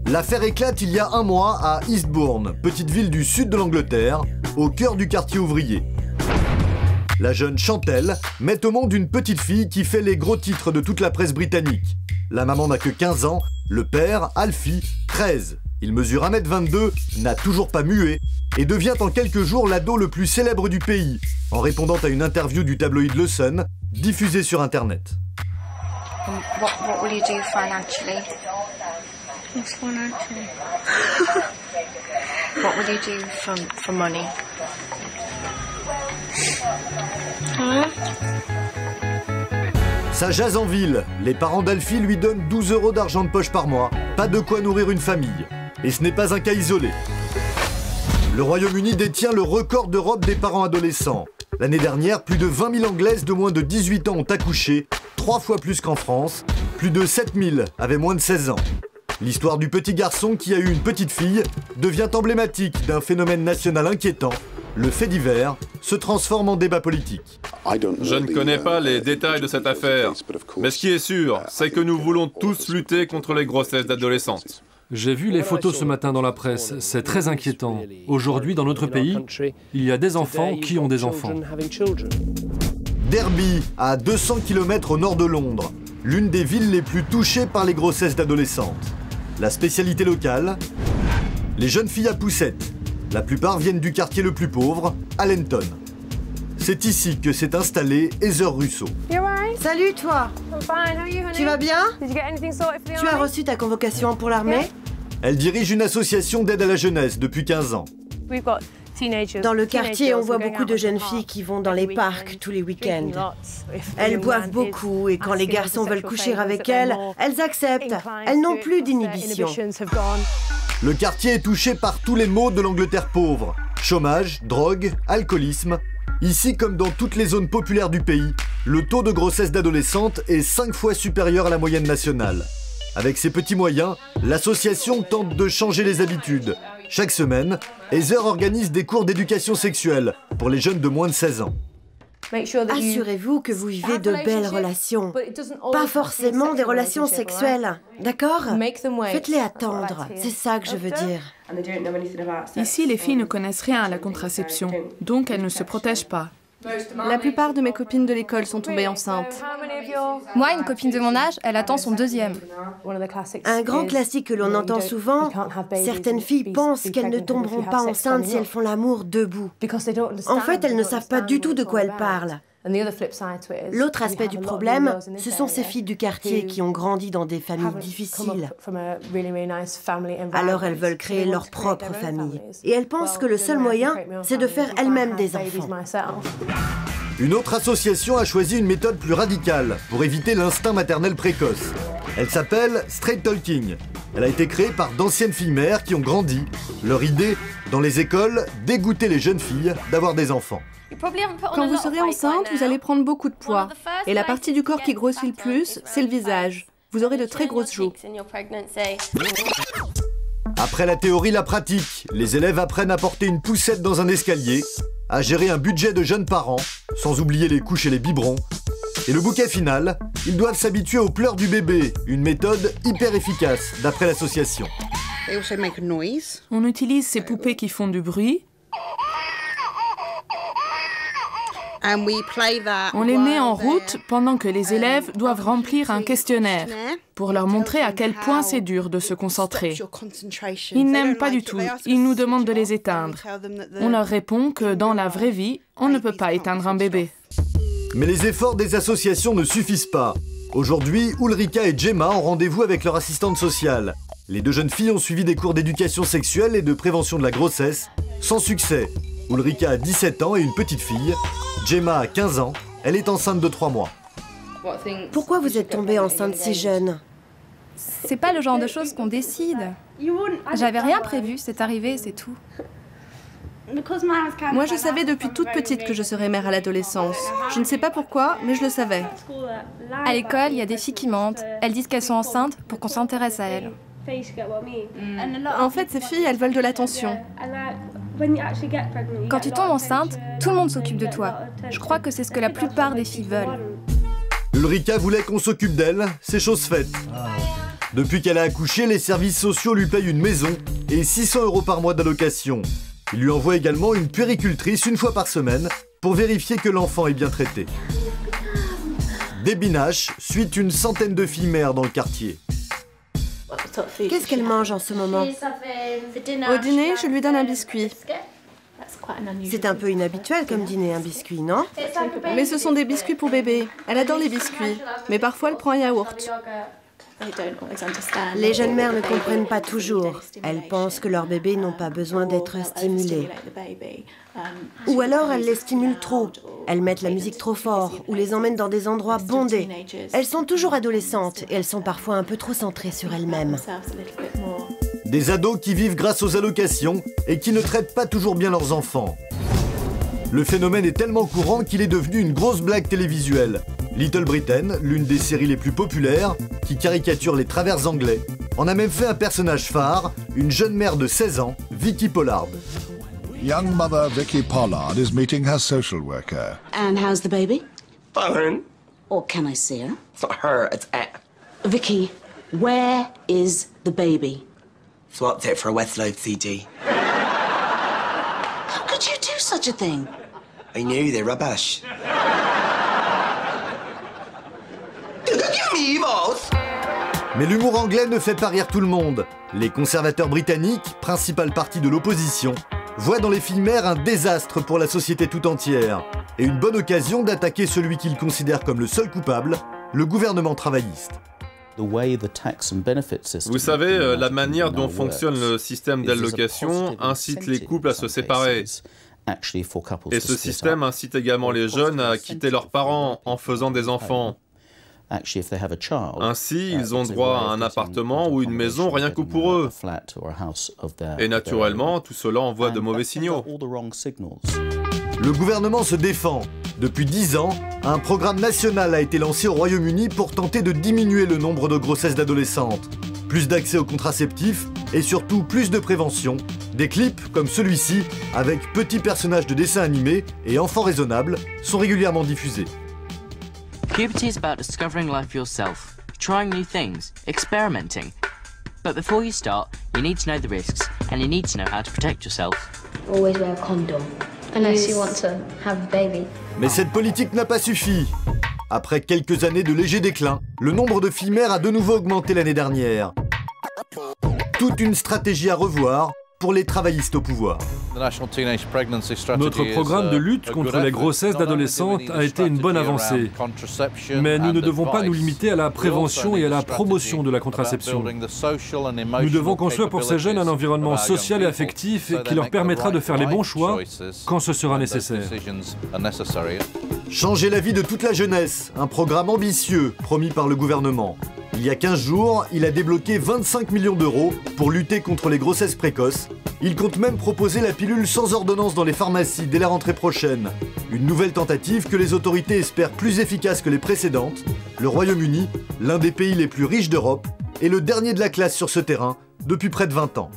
L'affaire éclate il y a un mois à Eastbourne, petite ville du sud de l'Angleterre, au cœur du quartier ouvrier. La jeune Chantelle met au monde une petite fille qui fait les gros titres de toute la presse britannique. La maman n'a que 15 ans, le père, Alfie, 13. Il mesure 1m22, n'a toujours pas mué et devient en quelques jours l'ado le plus célèbre du pays, en répondant à une interview du tabloïd Le Sun, diffusée sur Internet. What will you do financially? What's financially? What will you do for money? Ça jase en ville. Les parents d'Alfie lui donnent 12 € d'argent de poche par mois. Pas de quoi nourrir une famille. Et ce n'est pas un cas isolé. Le Royaume-Uni détient le record d'Europe des parents adolescents. L'année dernière, plus de 20 000 Anglaises de moins de 18 ans ont accouché, 3 fois plus qu'en France. Plus de 7 000 avaient moins de 16 ans. L'histoire du petit garçon qui a eu une petite fille devient emblématique d'un phénomène national inquiétant. Le fait divers se transforme en débat politique. Je ne connais pas les détails de cette affaire, mais ce qui est sûr, c'est que nous voulons tous lutter contre les grossesses d'adolescentes. J'ai vu les photos ce matin dans la presse, c'est très inquiétant. Aujourd'hui, dans notre pays, il y a des enfants qui ont des enfants. Derby, à 200 km au nord de Londres, l'une des villes les plus touchées par les grossesses d'adolescentes. La spécialité locale, les jeunes filles à poussettes. La plupart viennent du quartier le plus pauvre, Allenton. C'est ici que s'est installée Heather Russo. Salut toi. Tu vas bien? Tu as reçu ta convocation pour l'armée? Elle dirige une association d'aide à la jeunesse depuis 15 ans. Dans le quartier, on voit beaucoup de jeunes filles qui vont dans les parcs tous les week-ends. Elles boivent beaucoup et quand les garçons veulent coucher avec elles, elles acceptent. Elles n'ont plus d'inhibition. Le quartier est touché par tous les maux de l'Angleterre pauvre. Chômage, drogue, alcoolisme. Ici, comme dans toutes les zones populaires du pays, le taux de grossesse d'adolescentes est 5 fois supérieur à la moyenne nationale. Avec ses petits moyens, l'association tente de changer les habitudes. Chaque semaine, Heather organise des cours d'éducation sexuelle pour les jeunes de moins de 16 ans. Assurez-vous que vous vivez de belles relations. Pas forcément des relations sexuelles, d'accord? Faites-les attendre, c'est ça que je veux dire. Ici, les filles ne connaissent rien à la contraception, donc elles ne se protègent pas. La plupart de mes copines de l'école sont tombées enceintes. Moi, une copine de mon âge, elle attend son deuxième. Un grand classique que l'on entend souvent, certaines filles pensent qu'elles ne tomberont pas enceintes si elles font l'amour debout. En fait, elles ne savent pas du tout de quoi elles parlent. L'autre aspect du problème, ce sont ces filles du quartier qui ont grandi dans des familles difficiles. Alors elles veulent créer leur propre famille. Et elles pensent que le seul moyen, c'est de faire elles-mêmes des enfants. Une autre association a choisi une méthode plus radicale pour éviter l'instinct maternel précoce. Elle s'appelle Straight Talking. Elle a été créée par d'anciennes filles mères qui ont grandi. Leur idée, dans les écoles, dégoûter les jeunes filles d'avoir des enfants. Quand vous serez enceinte, vous allez prendre beaucoup de poids. Et la partie du corps qui grossit le plus, c'est le visage. Vous aurez de très grosses joues. Après la théorie, la pratique. Les élèves apprennent à porter une poussette dans un escalier, à gérer un budget de jeunes parents, sans oublier les couches et les biberons. Et le bouquet final, ils doivent s'habituer aux pleurs du bébé, une méthode hyper efficace, d'après l'association. On utilise ces poupées qui font du bruit. On les met en route pendant que les élèves doivent remplir un questionnaire pour leur montrer à quel point c'est dur de se concentrer. Ils n'aiment pas du tout, ils nous demandent de les éteindre. On leur répond que dans la vraie vie, on ne peut pas éteindre un bébé. Mais les efforts des associations ne suffisent pas. Aujourd'hui, Ulrika et Gemma ont rendez-vous avec leur assistante sociale. Les deux jeunes filles ont suivi des cours d'éducation sexuelle et de prévention de la grossesse, sans succès. Ulrika a 17 ans et une petite fille. Gemma a 15 ans. Elle est enceinte de 3 mois. Pourquoi vous êtes tombée enceinte si jeune? C'est pas le genre de choses qu'on décide. J'avais rien prévu, c'est arrivé, c'est tout. Moi, je savais depuis toute petite que je serais mère à l'adolescence. Je ne sais pas pourquoi, mais je le savais. À l'école, il y a des filles qui mentent. Elles disent qu'elles sont enceintes pour qu'on s'intéresse à elles. En fait, ces filles, elles veulent de l'attention. Quand tu tombes enceinte, tout le monde s'occupe de toi. Je crois que c'est ce que la plupart des filles veulent. Ulrika voulait qu'on s'occupe d'elle, c'est chose faite. Depuis qu'elle a accouché, les services sociaux lui payent une maison et 600 € par mois d'allocation. Ils lui envoient également une puéricultrice une fois par semaine pour vérifier que l'enfant est bien traité. Debbie Nash suit une centaine de filles mères dans le quartier. Qu'est-ce qu'elle mange en ce moment? Au dîner, je lui donne un biscuit. C'est un peu inhabituel comme dîner, un biscuit, non? Mais ce sont des biscuits pour bébé. Elle adore les biscuits. Mais parfois, elle prend un yaourt. Les jeunes mères ne comprennent pas toujours. Elles pensent que leurs bébés n'ont pas besoin d'être stimulés. Ou alors elles les stimulent trop. Elles mettent la musique trop fort ou les emmènent dans des endroits bondés. Elles sont toujours adolescentes et elles sont parfois un peu trop centrées sur elles-mêmes. Des ados qui vivent grâce aux allocations et qui ne traitent pas toujours bien leurs enfants. Le phénomène est tellement courant qu'il est devenu une grosse blague télévisuelle. Little Britain, l'une des séries les plus populaires, qui caricature les travers anglais, en a même fait un personnage phare, une jeune mère de 16 ans, Vicky Pollard. Young mother Vicky Pollard is meeting her social worker. And how's the baby? Fine. Or can I see her? It's not her, it's it. Vicky, where is the baby? Swapped it for a Westlife CD. How could you do such a thing? I knew they're rubbish. Mais l'humour anglais ne fait pas rire tout le monde. Les conservateurs britanniques, principal parti de l'opposition, voient dans les filles mères un désastre pour la société tout entière et une bonne occasion d'attaquer celui qu'ils considèrent comme le seul coupable, le gouvernement travailliste. Vous savez, la manière dont fonctionne le système d'allocation incite les couples à se séparer. Et ce système incite également les jeunes à quitter leurs parents en faisant des enfants. Ainsi, ils ont droit à un appartement ou une maison rien que pour eux. Et naturellement, tout cela envoie de mauvais signaux. Le gouvernement se défend. Depuis 10 ans, un programme national a été lancé au Royaume-Uni pour tenter de diminuer le nombre de grossesses d'adolescentes. Plus d'accès aux contraceptifs et surtout plus de prévention. Des clips comme celui-ci, avec petits personnages de dessins animés et enfants raisonnables, sont régulièrement diffusés. Puberty is about discovering life for yourself, trying new things, experimenting. But before you start, you need to know the risks, and you need to know how to protect yourself. Always wear a condom, unless you want to have a baby. Mais cette politique n'a pas suffi. Après quelques années de léger déclin, le nombre de filles mères a de nouveau augmenté l'année dernière. Toute une stratégie à revoir pour les travaillistes au pouvoir. Notre programme de lutte contre les grossesses d'adolescentes a été une bonne avancée. Mais nous ne devons pas nous limiter à la prévention et à la promotion de la contraception. Nous devons construire pour ces jeunes un environnement social et affectif qui leur permettra de faire les bons choix quand ce sera nécessaire. Changer la vie de toute la jeunesse, un programme ambitieux promis par le gouvernement. Il y a 15 jours, il a débloqué 25 millions d'euros pour lutter contre les grossesses précoces. Il compte même proposer la pilule sans ordonnance dans les pharmacies dès la rentrée prochaine. Une nouvelle tentative que les autorités espèrent plus efficace que les précédentes. Le Royaume-Uni, l'un des pays les plus riches d'Europe, est le dernier de la classe sur ce terrain depuis près de 20 ans.